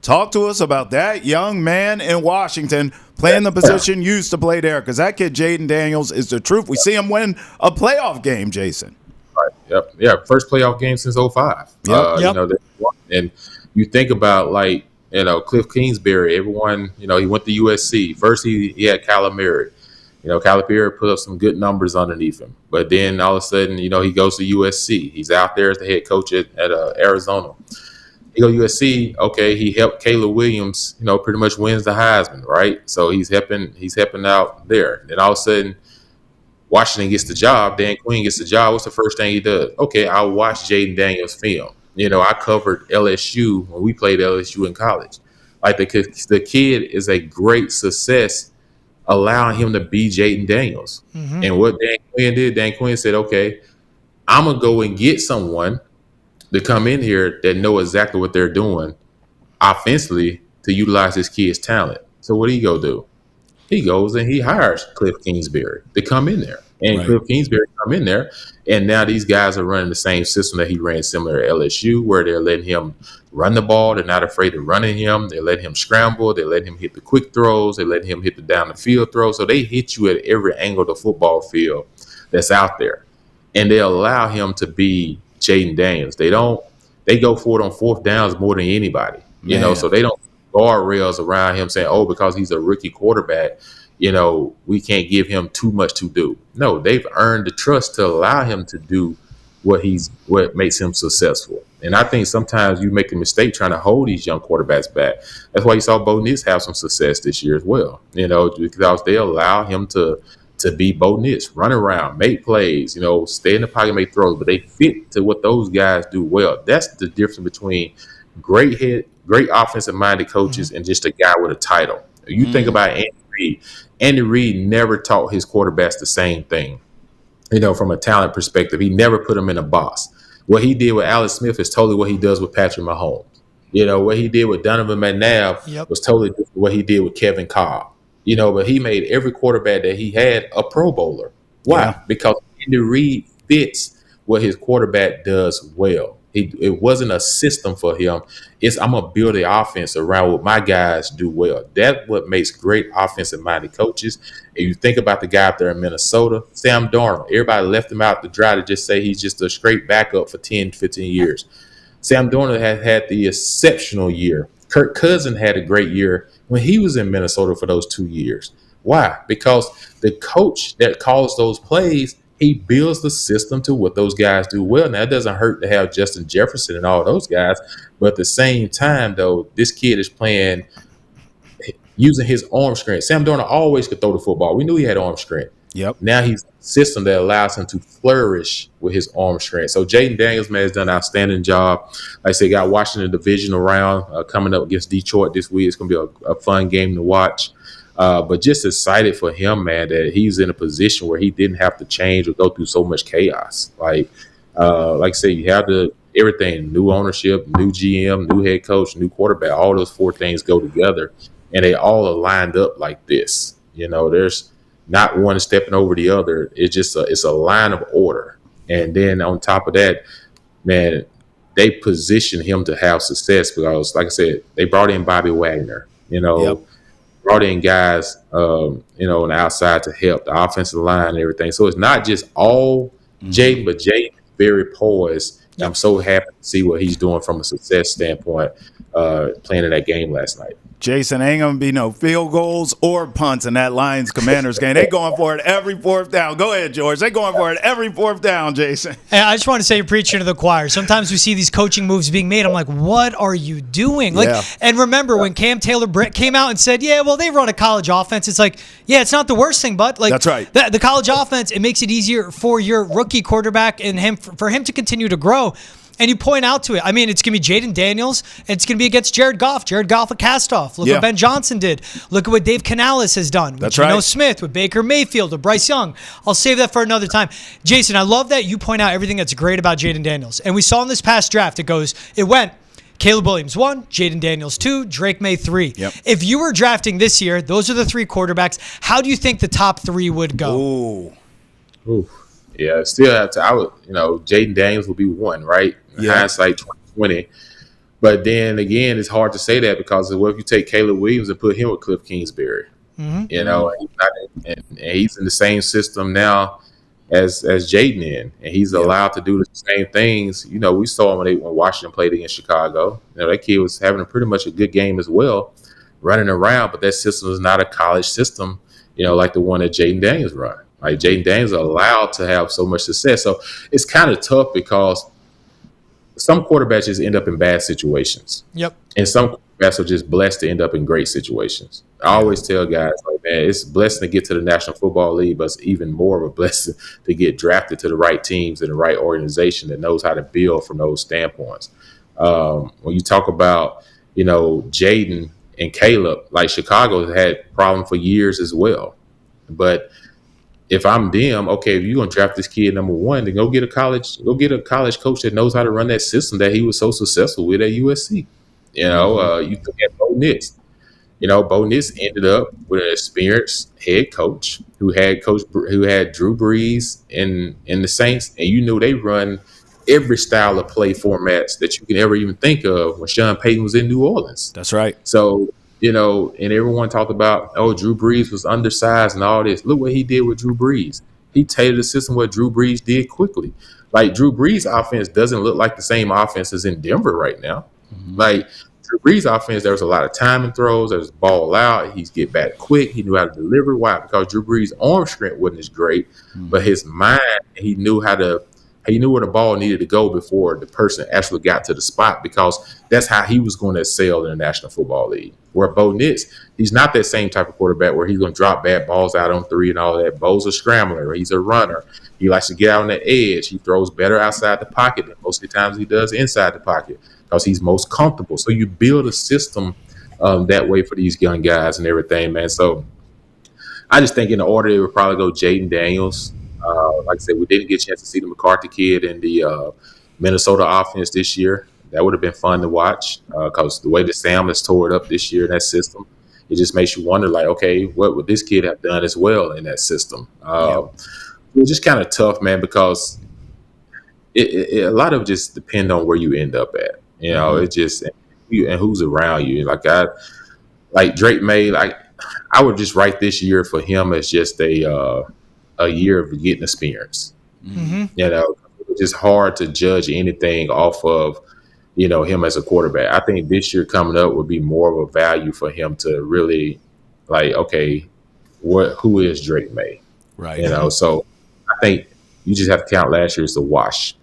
Talk to us about that young man in Washington playing the position you used to play there, because that kid, Jayden Daniels, is the truth. We see him win a playoff game, Jason. Right. Yep. Yeah. First playoff game since 05. Yep. You know, and you think about, like, you know, Cliff Kingsbury, everyone, you know, he went to USC. First, he had Calamari. You know, Calipari put up some good numbers underneath him. But then all of a sudden, you know, he goes to USC. He's out there as the head coach at Arizona. He go to USC. Okay, he helped Caleb Williams, you know, pretty much wins the Heisman, right? So he's helping out there. Then all of a sudden, Washington gets the job. Dan Quinn gets the job. What's the first thing he does? Okay, I'll watch Jayden Daniels film. You know, I covered LSU when we played LSU in college. Like, the kid is a great success, allowing him to be Jayden Daniels. Mm-hmm. And what Dan Quinn said, okay, I'm going to go and get someone to come in here that know exactly what they're doing offensively to utilize this kid's talent. So what do he go do? He goes and he hires Cliff Kingsbury to come in there. And right. Cliff Kingsbury come in there, and now these guys are running the same system that he ran similar to LSU, where they're letting him run the ball. They're not afraid of running him. They let him scramble. They let him hit the quick throws. They let him hit the down the field throws. So they hit you at every angle of the football field that's out there. And they allow him to be Jayden Daniels. They go for it on fourth downs more than anybody. You know, so they don't guardrails around him saying, oh, because he's a rookie quarterback, you know, we can't give him too much to do. No, they've earned the trust to allow him to do what makes him successful. And I think sometimes you make a mistake trying to hold these young quarterbacks back. That's why you saw Bo Nix have some success this year as well, you know, because they allow him to be Bo Nix, run around, make plays, you know, stay in the pocket, make throws, but they fit to what those guys do well. That's the difference between great offensive-minded coaches and just a guy with a title. You think about Andy Reid. Andy Reid never taught his quarterbacks the same thing. You know, from a talent perspective, he never put them in a box. What he did with Alex Smith is totally what he does with Patrick Mahomes. You know, what he did with Donovan McNabb was totally different what he did with Kevin Cobb. You know, but he made every quarterback that he had a Pro Bowler. Why? Yeah. Because Andy Reid fits what his quarterback does well. It wasn't a system for him. I'm going to build the offense around what my guys do well. That's what makes great offensive-minded coaches. And you think about the guy out there in Minnesota, Sam Darnold. Everybody left him out to dry to just say he's just a straight backup for 10, 15 years. Sam Darnold has had the exceptional year. Kirk Cousins had a great year when he was in Minnesota for those 2 years. Why? Because the coach that calls those plays, he builds the system to what those guys do well. Now, it doesn't hurt to have Justin Jefferson and all those guys, but at the same time, though, this kid is playing using his arm strength. Sam Darnold always could throw the football. We knew he had arm strength. Yep. Now he's a system that allows him to flourish with his arm strength. So Jayden Daniels, man, has done an outstanding job. Like I said, got Washington divisional round coming up against Detroit this week. It's going to be a fun game to watch. But just excited for him, man, that he's in a position where he didn't have to change or go through so much chaos. Like I said, you have everything, new ownership, new GM, new head coach, new quarterback. All those four things go together, and they all are lined up like this. You know, there's not one stepping over the other. It's a line of order. And then on top of that, man, they position him to have success because, like I said, they brought in Bobby Wagner, you know. Yep. Brought in guys, you know, on the outside to help the offensive line and everything. So it's not just all Jayden, but Jayden is very poised. Yep. I'm so happy to see what he's doing from a success standpoint playing in that game last night. Jason, ain't going to be no field goals or punts in that Lions-Commanders game. They going for it every fourth down. Go ahead, George. They going for it every fourth down, Jason. And I just want to say you're preaching to the choir. Sometimes we see these coaching moves being made. I'm like, what are you doing? And remember when Cam Taylor-Britt came out and said, yeah, well, they run a college offense. It's like, yeah, it's not the worst thing, but like, that's right. The college offense, it makes it easier for your rookie quarterback and for him to continue to grow. And you point out to it. I mean, it's going to be Jayden Daniels, and it's going to be against Jared Goff. Jared Goff, a cast-off. Look what Ben Johnson did. Look at what Dave Canales has done with Geno Smith, with Baker Mayfield, with Bryce Young. I'll save that for another time. Jason, I love that you point out everything that's great about Jayden Daniels. And we saw in this past draft, it went Caleb Williams 1, Jayden Daniels 2, Drake May 3. Yep. If you were drafting this year, those are the three quarterbacks. How do you think the top three would go? Ooh. Yeah, still have to. Jayden Daniels will be one, right? Yeah. Hindsight 2020. But then again, it's hard to say that because what if you take Caleb Williams and put him with Cliff Kingsbury? You know, and he's in the same system now as Jayden in, and he's allowed to do the same things. You know, we saw him when Washington played against Chicago. You know, that kid was having pretty much a good game as well, running around. But that system is not a college system, you know, like the one that Jayden Daniels run. Like Jayden Daniels are allowed to have so much success. So it's kind of tough because some quarterbacks just end up in bad situations. Yep. And some quarterbacks are just blessed to end up in great situations. I always tell guys, like, man, it's a blessing to get to the National Football League, but it's even more of a blessing to get drafted to the right teams and the right organization that knows how to build from those standpoints. When you talk about, you know, Jayden and Caleb, like Chicago has had problems for years as well. But if I'm them, okay, if you're gonna draft this kid number one, then go get a college coach that knows how to run that system that he was so successful with at USC. You know, you look at Bo Nix. You know, Bo Nix ended up with an experienced head coach who had Drew Brees in the Saints, and you knew they run every style of play formats that you can ever even think of when Sean Payton was in New Orleans. That's right. So, you know, and everyone talked about, oh, Drew Brees was undersized and all this. Look what he did with Drew Brees. He tailored the system what Drew Brees did quickly. Like, Drew Brees' offense doesn't look like the same offense as in Denver right now. Like, Drew Brees' offense, there was a lot of timing throws. There was ball out. He'd get back quick. He knew how to deliver. Why? Because Drew Brees' arm strength wasn't as great, but his mind, he knew where the ball needed to go before the person actually got to the spot, because that's how he was going to excel in the National Football League. Where Bo Nix, he's not that same type of quarterback where he's going to drop bad balls out on three and all that. Bo's a scrambler. He's a runner. He likes to get out on the edge. He throws better outside the pocket than most of the times he does inside the pocket because he's most comfortable. So you build a system that way for these young guys and everything, man. So I just think in the order they would probably go Jayden Daniels. Like I said, we didn't get a chance to see the McCarthy kid in the Minnesota offense this year. That would have been fun to watch because the way that Sam has tore it up this year in that system, it just makes you wonder, like, okay, what would this kid have done as well in that system? It was just kind of tough, man, because a lot of it just depend on where you end up at. You know, it just and who's around you. Like Drake Maye, like I would just write this year for him as just a year of getting experience. You know, it's just hard to judge anything off of, you know, him as a quarterback. I think this year coming up would be more of a value for him to really, like, okay, who is Drake Maye? Right. You know, so I think you just have to count last year as a wash.